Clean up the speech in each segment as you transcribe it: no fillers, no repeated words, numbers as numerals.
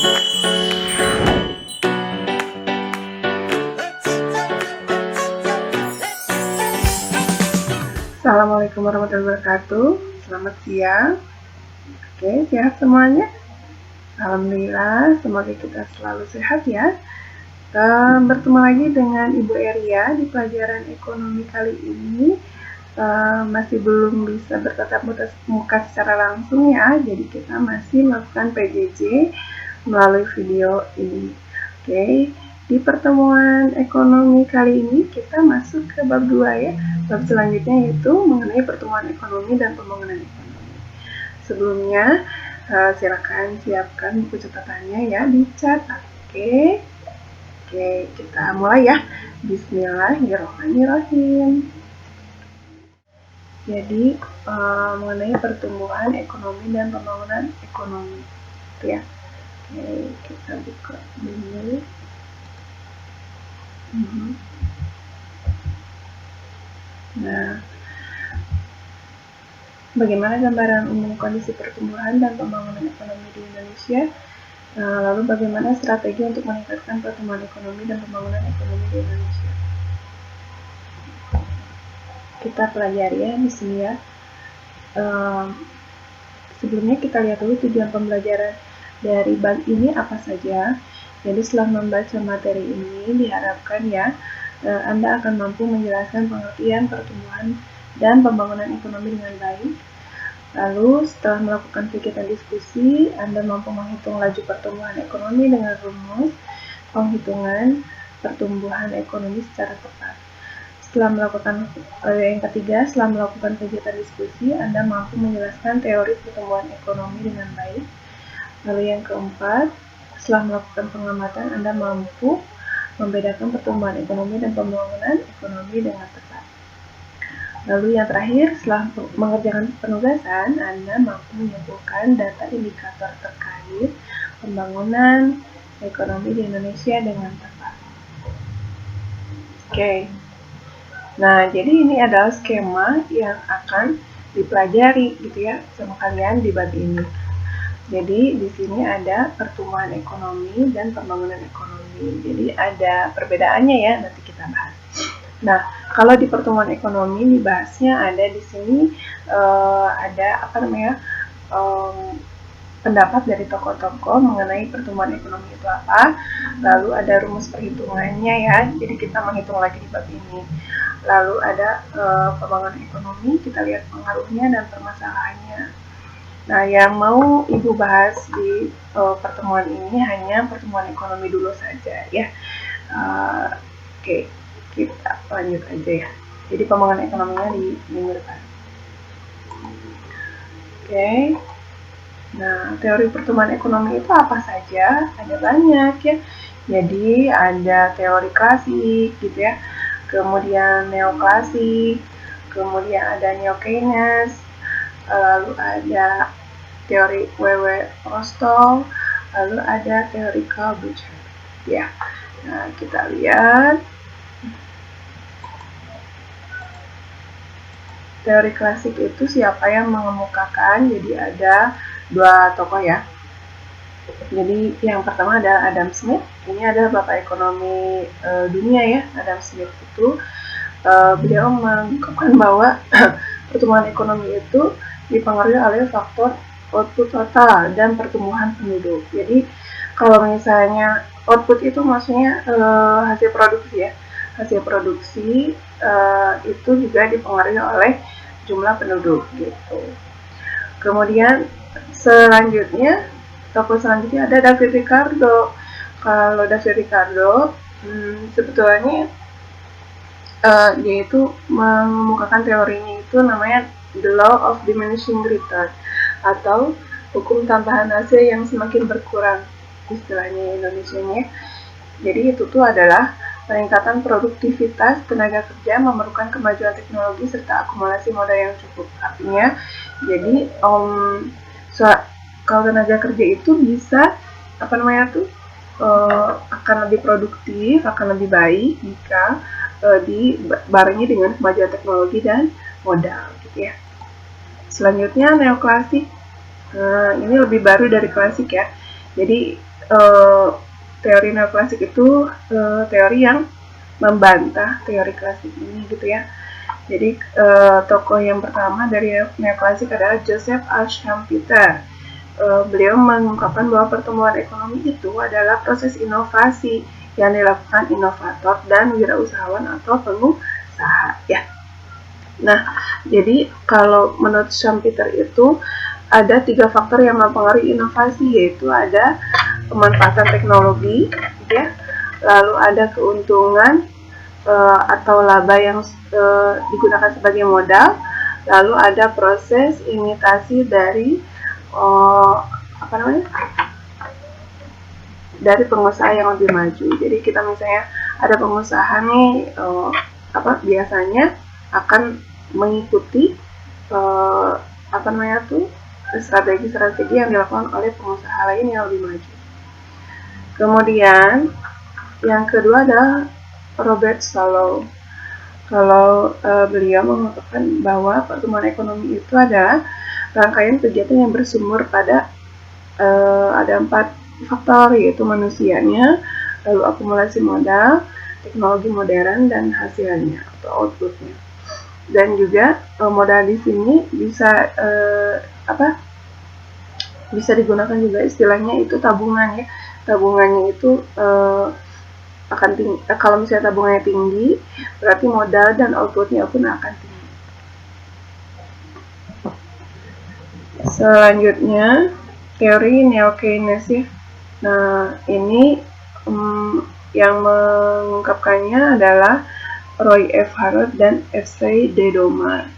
Assalamualaikum warahmatullahi wabarakatuh. Selamat siang. Oke, sehat semuanya? Alhamdulillah, semoga kita selalu sehat ya. Bertemu lagi dengan Ibu Eria di pelajaran ekonomi kali ini. Masih belum bisa bertatap muka secara langsung ya, jadi kita masih melakukan PJJ melalui video ini. Oke, di pertemuan ekonomi kali ini kita masuk ke bab 2 ya. Bab selanjutnya yaitu mengenai pertumbuhan ekonomi dan pembangunan ekonomi. Sebelumnya, silakan siapkan buku catatannya ya, dicatat. Oke, kita mulai ya. Bismillahirrahmanirrahim. Jadi mengenai pertumbuhan ekonomi dan pembangunan ekonomi, ya. Oke, kita buka dulu. Nah, bagaimana gambaran umum kondisi pertumbuhan dan pembangunan ekonomi di Indonesia? Lalu bagaimana strategi untuk meningkatkan pertumbuhan ekonomi dan pembangunan ekonomi di Indonesia? Kita pelajari ya di sini ya. Sebelumnya kita lihat dulu tujuan pembelajaran dari bab ini apa saja. Jadi setelah membaca materi ini diharapkan ya Anda akan mampu menjelaskan pengertian pertumbuhan dan pembangunan ekonomi dengan baik. Lalu setelah melakukan kegiatan diskusi, Anda mampu menghitung laju pertumbuhan ekonomi dengan rumus penghitungan pertumbuhan ekonomi secara tepat. Setelah melakukan setelah melakukan kegiatan diskusi, Anda mampu menjelaskan teori pertumbuhan ekonomi dengan baik. Lalu yang keempat, setelah melakukan pengamatan, Anda mampu membedakan pertumbuhan ekonomi dan pembangunan ekonomi dengan tepat. Lalu yang terakhir, setelah mengerjakan penugasan, Anda mampu menyimpulkan data indikator terkait pembangunan ekonomi di Indonesia dengan tepat. Oke. Nah, jadi ini adalah skema yang akan dipelajari gitu ya sama kalian di bab ini. Jadi di sini ada pertumbuhan ekonomi dan pembangunan ekonomi. Jadi ada perbedaannya ya, nanti kita bahas. Nah, kalau di pertumbuhan ekonomi dibahasnya ada di sini ada pendapat dari tokoh-tokoh mengenai pertumbuhan ekonomi itu apa. Lalu ada rumus perhitungannya ya. Jadi kita menghitung lagi di bab ini. Lalu ada pembangunan ekonomi, kita lihat pengaruhnya dan permasalahannya. Nah, yang mau Ibu bahas di pertemuan ini hanya pertumbuhan ekonomi dulu saja ya. Oke, kita lanjut aja ya. Jadi pembangunan ekonominya di minggu depan. Oke. Nah, teori pertumbuhan ekonomi itu apa saja? Ada banyak ya. Jadi ada teori klasik gitu ya. Kemudian neoklasik, kemudian ada neo-Keynes, lalu ada teori W.W. Rostow, lalu ada teori Karl Bucher. Ya, nah kita lihat teori klasik itu siapa yang mengemukakan. Jadi ada dua tokoh ya. Jadi yang pertama adalah Adam Smith. Ini adalah bapak ekonomi dunia ya. Adam Smith itu beliau mengungkapkan bahwa pertumbuhan ekonomi itu dipengaruhi oleh faktor output total dan pertumbuhan penduduk. Jadi kalau misalnya output itu maksudnya hasil produksi ya. Hasil produksi itu juga dipengaruhi oleh jumlah penduduk gitu. Kemudian selanjutnya tokoh selanjutnya ada David Ricardo. Kalau David Ricardo sebetulnya dia itu mengemukakan teorinya itu namanya The Law of Diminishing Return atau hukum tambahan hasil yang semakin berkurang, istilahnya Indonesianya. Jadi itu tuh adalah peningkatan produktivitas tenaga kerja memerlukan kemajuan teknologi serta akumulasi modal yang cukup. Artinya, jadi kalau tenaga kerja itu bisa akan lebih produktif, akan lebih baik jika dibarengi dengan kemajuan teknologi dan modal gitu ya. Selanjutnya neoklasik. Ini lebih baru dari klasik ya. Jadi teori neoklasik itu teori yang membantah teori klasik ini gitu ya. Jadi tokoh yang pertama dari neoklasik adalah Joseph A. Schumpeter. Beliau mengungkapkan bahwa pertumbuhan ekonomi itu adalah proses inovasi yang dilakukan inovator dan wirausahawan atau pengusaha ya. Nah, jadi kalau menurut Schumpeter itu ada 3 faktor yang mempengaruhi inovasi, yaitu ada pemanfaatan teknologi, ya, lalu ada keuntungan atau laba yang digunakan sebagai modal, lalu ada proses imitasi dari dari pengusaha yang lebih maju. Jadi kita misalnya ada pengusaha nih biasanya akan mengikuti strategi-strategi yang dilakukan oleh pengusaha lain yang lebih maju. Kemudian yang kedua adalah Robert Solow. Kalau beliau mengatakan bahwa pertumbuhan ekonomi itu adalah rangkaian kegiatan yang bersumber pada ada 4 faktor, yaitu manusianya, lalu akumulasi modal, teknologi modern, dan hasilnya atau outputnya. Dan juga modal di sini bisa bisa digunakan juga istilahnya itu tabungan ya. Tabungannya itu akan tinggi. Kalau misalnya tabungannya tinggi, berarti modal dan outputnya pun akan tinggi. Selanjutnya teori neo-Keynes. Nah, ini yang mengungkapkannya adalah Roy F. Harrod dan F.C. Dedomar,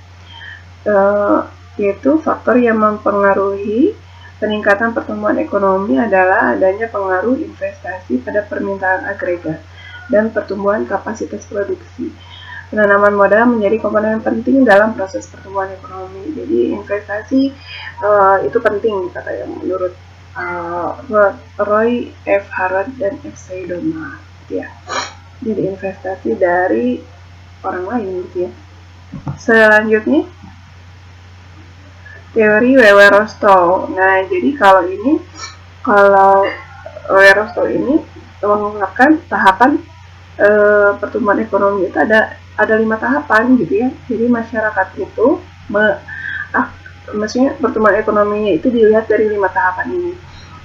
yaitu faktor yang mempengaruhi peningkatan pertumbuhan ekonomi adalah adanya pengaruh investasi pada permintaan agregat dan pertumbuhan kapasitas produksi. Penanaman modal menjadi komponen penting dalam proses pertumbuhan ekonomi. Jadi investasi itu penting katanya menurut Roy F. Harrod dan F.C. Dedomar ya. Jadi investasi dari orang lain gitu ya. Selanjutnya teori Weber-Rostow. Nah, jadi kalau Weber-Rostow ini mengungkapkan tahapan pertumbuhan ekonomi itu ada 5 tahapan gitu ya. Jadi masyarakat itu maksudnya pertumbuhan ekonominya itu dilihat dari 5 tahapan ini.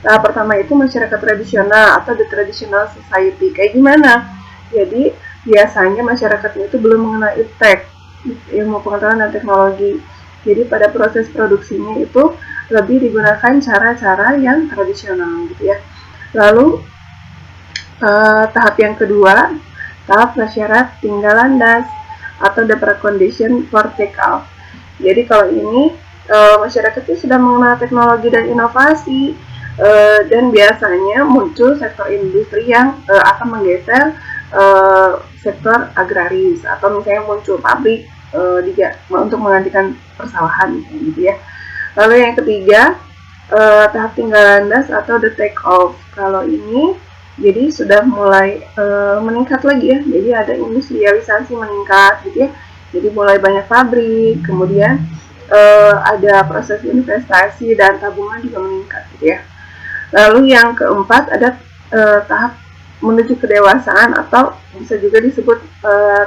Tahap pertama itu masyarakat tradisional atau the traditional society. Kayak gimana? Jadi biasanya masyarakat itu belum mengenal iptek, ilmu pengetahuan dan teknologi. Jadi pada proses produksinya itu lebih digunakan cara-cara yang tradisional gitu ya. Lalu tahap yang kedua, tahap masyarakat tinggal landas atau the precondition for take off. Jadi kalau ini masyarakat itu sudah mengenal teknologi dan inovasi, dan biasanya muncul sektor industri yang akan menggeser sektor agraris, atau misalnya muncul pabrik untuk menggantikan persawahan gitu ya. Lalu yang ketiga tahap tinggal landas atau the take off. Kalau ini jadi sudah mulai meningkat lagi ya. Jadi ada industrialisasi meningkat gitu ya. Jadi mulai banyak pabrik, kemudian ada proses investasi dan tabungan juga meningkat gitu ya. Lalu yang keempat ada tahap menuju kedewasaan atau bisa juga disebut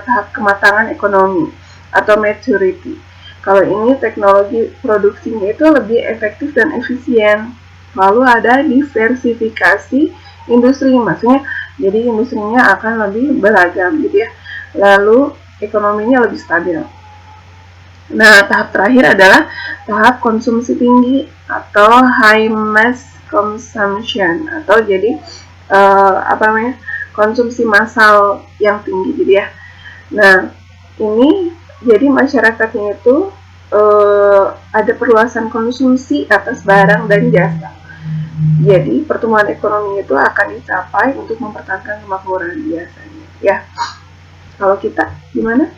tahap kematangan ekonomi atau maturity. Kalau ini teknologi produksinya itu lebih efektif dan efisien. Lalu ada diversifikasi industri, maksudnya jadi industrinya akan lebih beragam gitu ya. Lalu ekonominya lebih stabil. Nah, tahap terakhir adalah tahap konsumsi tinggi atau high mass consumption, atau jadi konsumsi massal yang tinggi gitu ya. Nah, ini jadi masyarakatnya itu ada perluasan konsumsi atas barang dan jasa. Jadi pertumbuhan ekonomi itu akan dicapai untuk mempertahankan kemakmuran biasanya. Ya, kalau kita gimana?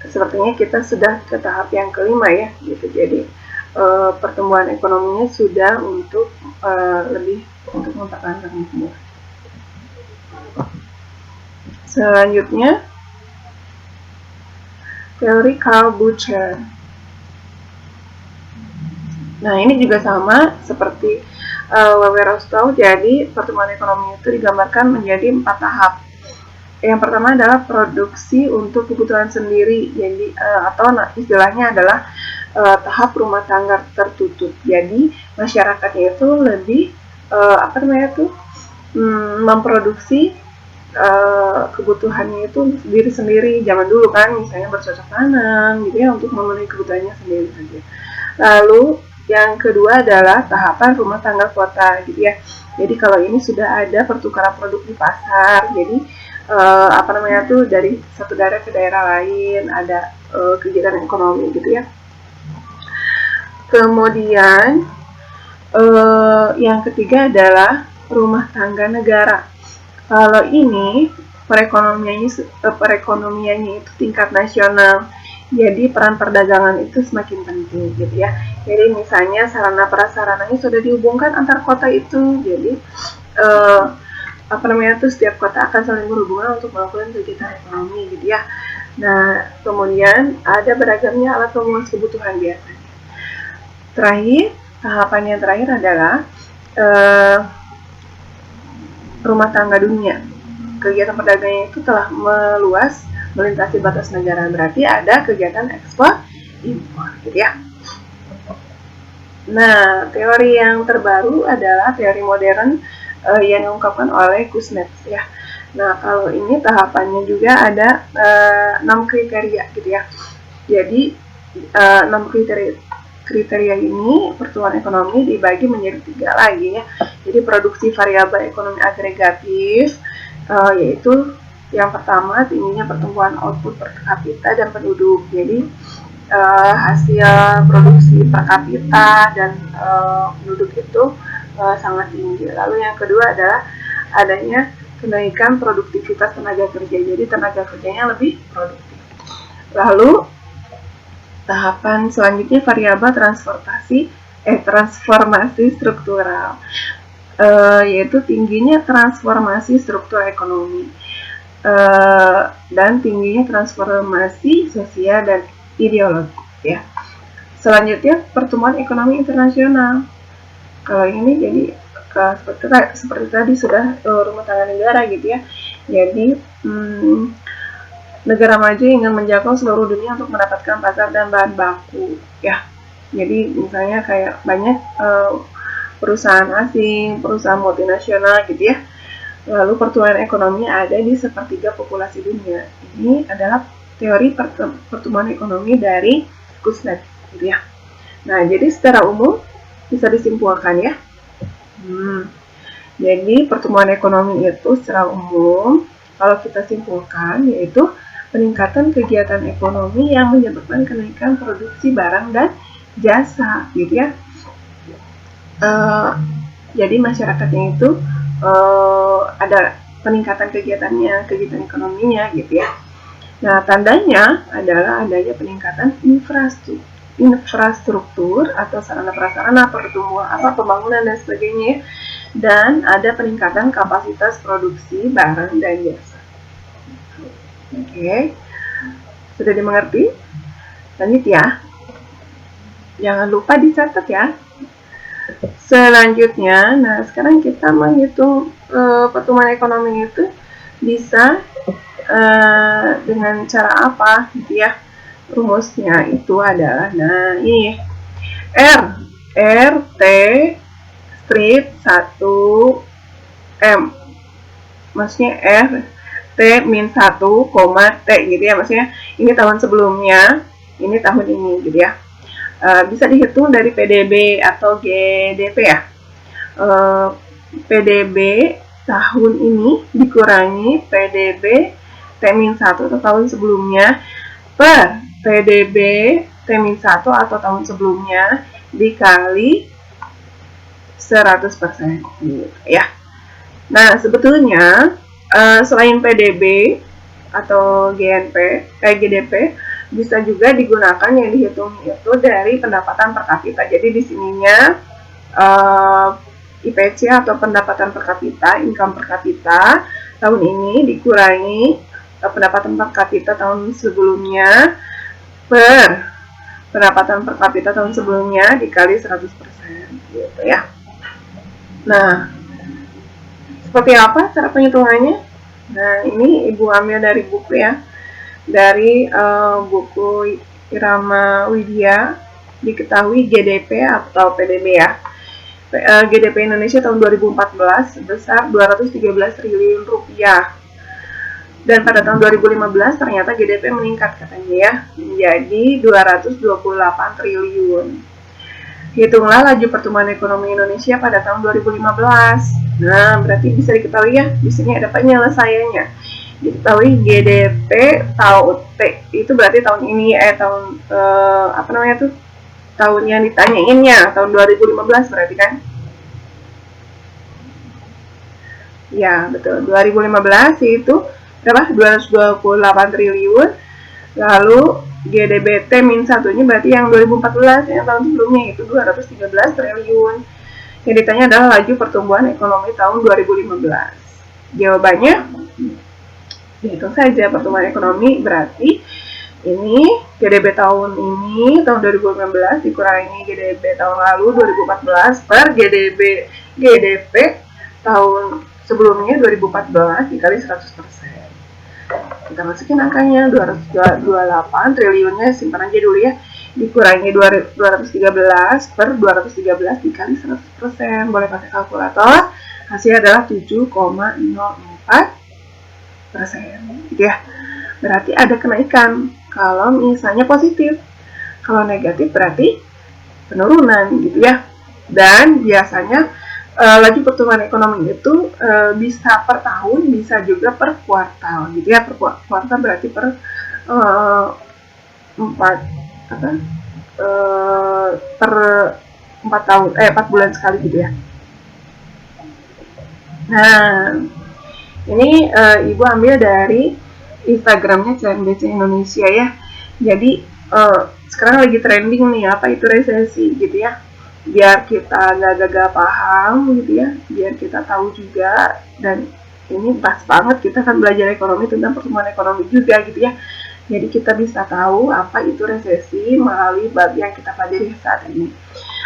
Sepertinya kita sudah ke tahap yang kelima ya, gitu. Jadi pertumbuhan ekonominya sudah untuk lebih untuk mempertahankan kemakmuran. Selanjutnya teori Karl Bucher. Nah, ini juga sama seperti Weweros tahu, jadi pertumbuhan ekonomi itu digambarkan menjadi 4 tahap. Yang pertama adalah produksi untuk kebutuhan sendiri, jadi atau istilahnya adalah tahap rumah tangga tertutup. Jadi masyarakatnya itu lebih memproduksi kebutuhannya itu diri sendiri. Zaman dulu kan misalnya bercocok tanam gitu ya untuk memenuhi kebutuhannya sendiri saja. Lalu yang kedua adalah tahapan rumah tangga kota gitu ya. Jadi kalau ini sudah ada pertukaran produk di pasar, jadi dari satu daerah ke daerah lain, ada kegiatan ekonomi gitu ya. Kemudian yang ketiga adalah rumah tangga negara. Kalau ini perekonomiannya itu tingkat nasional. Jadi peran perdagangan itu semakin penting gitu ya. Jadi misalnya sarana prasarananya sudah dihubungkan antar kota itu. Jadi setiap kota akan saling berhubungan untuk melakukan kegiatan ekonomi gitu ya. Nah, kemudian ada beragamnya alat pemenuhan kebutuhan biasanya. Tahapan yang terakhir adalah rumah tangga dunia. Kegiatan perdagangan itu telah meluas melintasi batas negara, berarti ada kegiatan ekspor impor gitu ya. Nah, teori yang terbaru adalah teori modern yang diungkapkan oleh Kuznets ya. Nah, kalau ini tahapannya juga ada 6 kriteria gitu ya. Jadi 6 kriteria ini pertumbuhan ekonomi dibagi menjadi 3 lagi ya. Jadi produksi variabel ekonomi agregatif, yaitu yang pertama tingginya pertumbuhan output per kapita dan penduduk. Jadi hasil produksi per kapita dan penduduk itu sangat tinggi. Lalu yang kedua adalah adanya kenaikan produktivitas tenaga kerja. Jadi tenaga kerjanya lebih produktif. Lalu tahapan selanjutnya variabel transformasi struktural, yaitu tingginya transformasi struktur ekonomi dan tingginya transformasi sosial dan ideologi ya. Selanjutnya pertumbuhan ekonomi internasional. Kalau ini jadi seperti tadi sudah rumah tangga negara gitu ya. Jadi negara maju ingin menjangkau seluruh dunia untuk mendapatkan pasar dan bahan baku ya. Jadi misalnya kayak banyak perusahaan asing, perusahaan multinasional gitu ya. Lalu pertumbuhan ekonomi ada di sepertiga populasi dunia. Ini adalah teori pertumbuhan ekonomi dari Kuznets gitu ya. Nah, jadi secara umum bisa disimpulkan ya. Jadi pertumbuhan ekonomi itu secara umum kalau kita simpulkan yaitu peningkatan kegiatan ekonomi yang menyebabkan kenaikan produksi barang dan jasa gitu ya. Jadi masyarakatnya itu ada peningkatan kegiatan ekonominya gitu ya. Nah, tandanya adalah adanya peningkatan infrastruktur atau sarana prasarana, pembangunan dan sebagainya, dan ada peningkatan kapasitas produksi barang dan jasa. Oke, sudah dimengerti? Lanjut ya. Jangan lupa dicatat ya. Selanjutnya, nah sekarang kita menghitung pertumbuhan ekonomi itu bisa dengan cara apa gitu ya. Rumusnya itu adalah, nah ini RT strip 1M, maksudnya RT min 1, T gitu ya, maksudnya ini tahun sebelumnya, ini tahun ini gitu ya. Bisa dihitung dari PDB atau GDP ya. PDB tahun ini dikurangi PDB T-1 atau tahun sebelumnya per PDB T-1 atau tahun sebelumnya dikali 100% gitu ya. Nah, sebetulnya selain PDB atau GDP bisa juga digunakan yang dihitung itu dari pendapatan per kapita. Jadi di sininya IPC atau pendapatan per kapita, income per kapita tahun ini dikurangi pendapatan per kapita tahun sebelumnya per pendapatan per kapita tahun sebelumnya dikali 100% gitu ya. Nah, seperti apa cara penghitungannya? Nah, ini Ibu ambil dari buku ya. Dari buku Irama Widya, diketahui GDP atau PDB ya. GDP Indonesia tahun 2014 sebesar 213 triliun rupiah. Dan pada tahun 2015 ternyata GDP meningkat katanya ya, menjadi 228 triliun. Hitunglah laju pertumbuhan ekonomi Indonesia pada tahun 2015. Nah, berarti bisa diketahui ya, di sini ada penyelesaiannya. Diketahui GDP tahun itu berarti tahun ini tahun apa namanya tuh? Tahun yang ditanyainnya, tahun 2015 berarti kan? Ya, betul. 2015 itu berapa? 228 triliun. Lalu GDBT min satunya berarti yang 2014, yang tahun sebelumnya itu 213 triliun. Yang ditanya adalah laju pertumbuhan ekonomi tahun 2015. Jawabannya, hitung saja pertumbuhan ekonomi berarti ini GDP tahun ini tahun 2015 dikurangi GDP tahun lalu 2014 per GDP tahun sebelumnya 2014 dikali 100%. Kita masukin angkanya 228 triliunnya, simpan aja dulu ya, dikurangi 213 per 213 dikali 100%, boleh pakai kalkulator, hasilnya adalah 7,04% gitu ya. Berarti ada kenaikan kalau misalnya positif, kalau negatif berarti penurunan gitu ya. Dan biasanya laju pertumbuhan ekonomi itu bisa per tahun, bisa juga per kuartal gitu ya. Per kuartal berarti per 4 bulan sekali gitu ya. Nah, ini Ibu ambil dari Instagramnya CNBC Indonesia ya. Jadi sekarang lagi trending nih apa itu resesi gitu ya. Biar kita gak gagal paham gitu ya, biar kita tahu juga, dan ini pas banget kita kan belajar ekonomi tentang pertumbuhan ekonomi juga gitu ya. Jadi kita bisa tahu apa itu resesi melalui bab yang kita pelajari saat ini.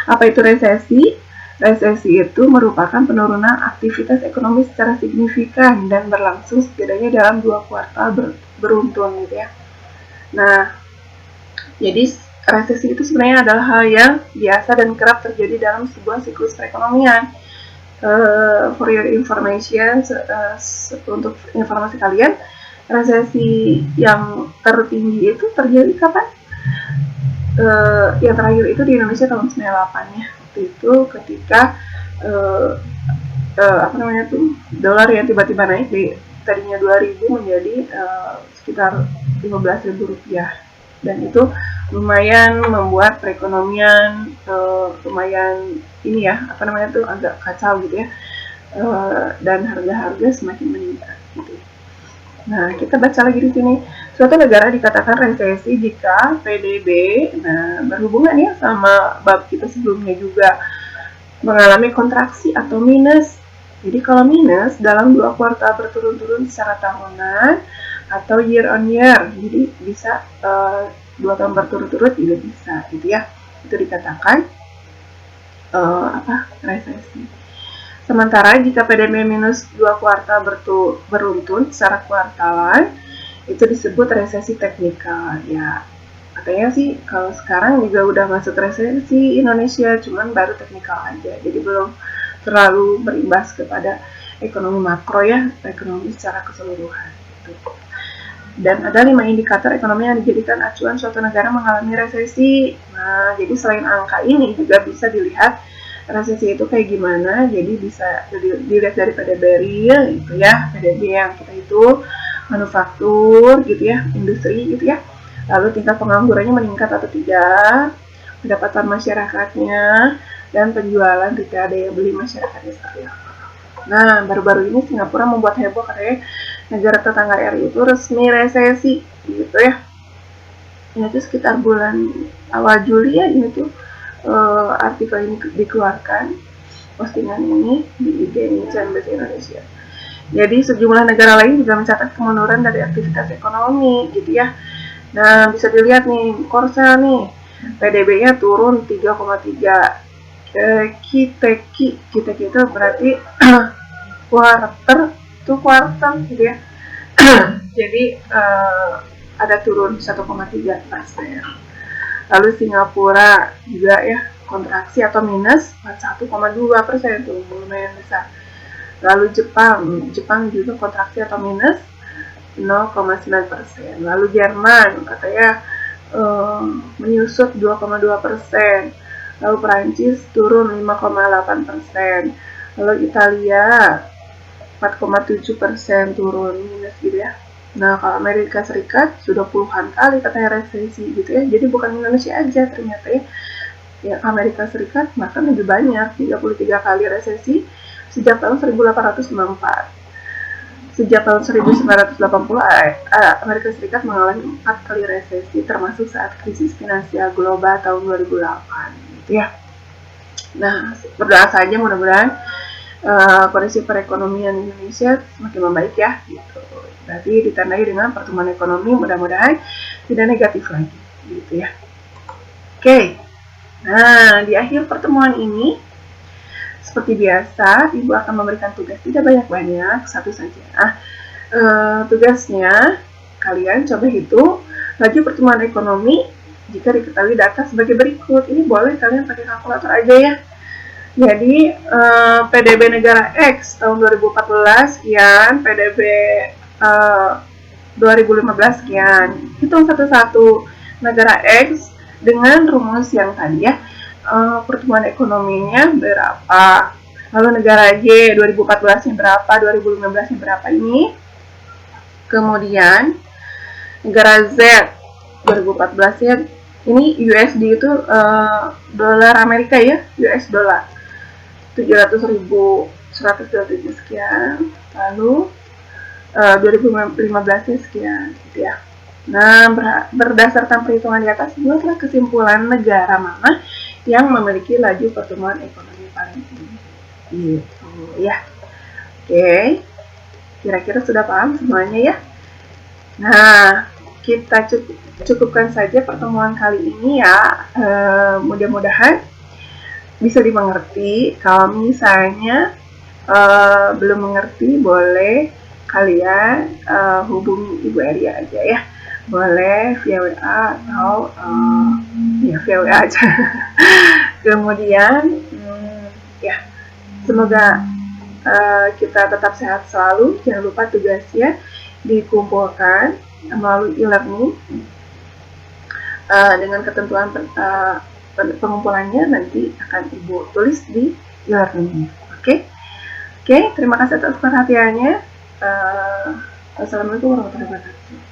Apa itu resesi? Resesi itu merupakan penurunan aktivitas ekonomi secara signifikan dan berlangsung setidaknya dalam 2 kuartal beruntun gitu ya. Nah, jadi resesi itu sebenarnya adalah hal yang biasa dan kerap terjadi dalam sebuah siklus perekonomian. For your information, untuk informasi kalian, resesi yang tertinggi itu terjadi kapan? Yang terakhir itu di Indonesia tahun 98 ya. Itu ketika apa namanya tuh, dolar yang tiba-tiba naik dari tadinya 2.000 menjadi sekitar 15.000 rupiah, dan itu lumayan membuat perekonomian lumayan ini ya, apa namanya tuh, agak kacau gitu ya, dan harga-harga semakin meningkat gitu. Nah, kita baca lagi di sini. Suatu negara dikatakan resesi jika PDB, nah berhubungan ya sama bab kita sebelumnya juga, mengalami kontraksi atau minus. Jadi kalau minus dalam 2 kuartal berturut-turut secara tahunan atau year on year, jadi bisa 2 tahun berturut-turut juga bisa gitu ya. Itu dikatakan resesi. Sementara jika PDB minus 2 kuartal beruntun secara kuartalan, itu disebut resesi teknikal ya. Katanya sih kalau sekarang juga udah masuk resesi Indonesia, cuman baru teknikal aja, jadi belum terlalu berimbas kepada ekonomi makro ya, ekonomi secara keseluruhan gitu. Dan ada 5 indikator ekonomi yang dijadikan acuan suatu negara mengalami resesi. Nah, jadi selain angka ini juga bisa dilihat resesi itu kayak gimana. Jadi bisa dilihat dari PDB real gitu ya, PDB yang kita itu manufaktur gitu ya, industri gitu ya. Lalu tingkat penganggurannya meningkat atau tidak, pendapatan masyarakatnya, dan penjualan retail daya beli masyarakatnya seperti apa. Nah, baru-baru ini Singapura membuat heboh katanya negara tetangga RI itu resmi resesi gitu ya. Ini tuh sekitar bulan awal Juli ya, ini tuh artikel ini dikeluarkan, postingan ini di IG CNBC Indonesia. Jadi sejumlah negara lain juga mencatat kemunduran dari aktivitas ekonomi gitu ya. Nah, bisa dilihat nih, Korsel nih, PDB-nya turun 3,3. Kiteki itu berarti kuarter gitu ya. Jadi ada turun 1,3%. Lalu Singapura juga ya kontraksi atau minus 1,2%, tuh lumayan besar. Lalu Jepang juga kontraksi atau minus 0,9%. Lalu Jerman katanya menyusut 2,2%. Lalu Perancis turun 5,8%. Lalu Italia 4,7% turun minus gitu ya. Nah, kalau Amerika Serikat sudah puluhan kali katanya resesi gitu ya. Jadi bukan Indonesia aja ternyata ya. Ya, Amerika Serikat bahkan lebih banyak, 33 kali resesi sejak tahun 1894. Sejak tahun 1980, Amerika Serikat mengalami 4 kali resesi, termasuk saat krisis finansial global tahun 2008. Gitu ya. Nah, berdoa saja mudah-mudahan kondisi perekonomian Indonesia semakin membaik ya. Gitu. Berarti ditandai dengan pertumbuhan ekonomi mudah-mudahan tidak negatif lagi. Gitu ya. Oke. Nah, di akhir pertemuan ini, seperti biasa, Ibu akan memberikan tugas tidak banyak-banyak, satu saja. Tugasnya, kalian coba hitung laju pertumbuhan ekonomi jika diketahui data sebagai berikut. Ini boleh kalian pakai kalkulator aja ya. Jadi, PDB negara X tahun 2014 sekian, PDB 2015 sekian. Hitung satu-satu negara X dengan rumus yang tadi ya. Pertumbuhan ekonominya berapa, lalu negara Y 2014-nya berapa, 2015-nya berapa ini. Kemudian negara Z 2014-nya ini USD itu dolar Amerika ya, US dollar 700.127 sekian, lalu 2015-nya sekian gitu ya. Nah, berdasarkan perhitungan di atas, buatlah kesimpulan negara mana yang memiliki laju pertumbuhan ekonomi paling tinggi. Gitu ya. Oke. Kira-kira sudah paham semuanya ya? Nah, kita cukupkan saja pertemuan kali ini ya. Mudah-mudahan bisa dimengerti. Kalau misalnya belum mengerti, boleh kalian hubungi Ibu Eria aja ya. Boleh via WA atau ya via WA aja. Kemudian ya, semoga kita tetap sehat selalu. Jangan lupa tugasnya dikumpulkan melalui e-learning dengan ketentuan pengumpulannya nanti akan Ibu tulis di e-learning. Oke, terima kasih atas perhatiannya. Assalamualaikum warahmatullahi wabarakatuh.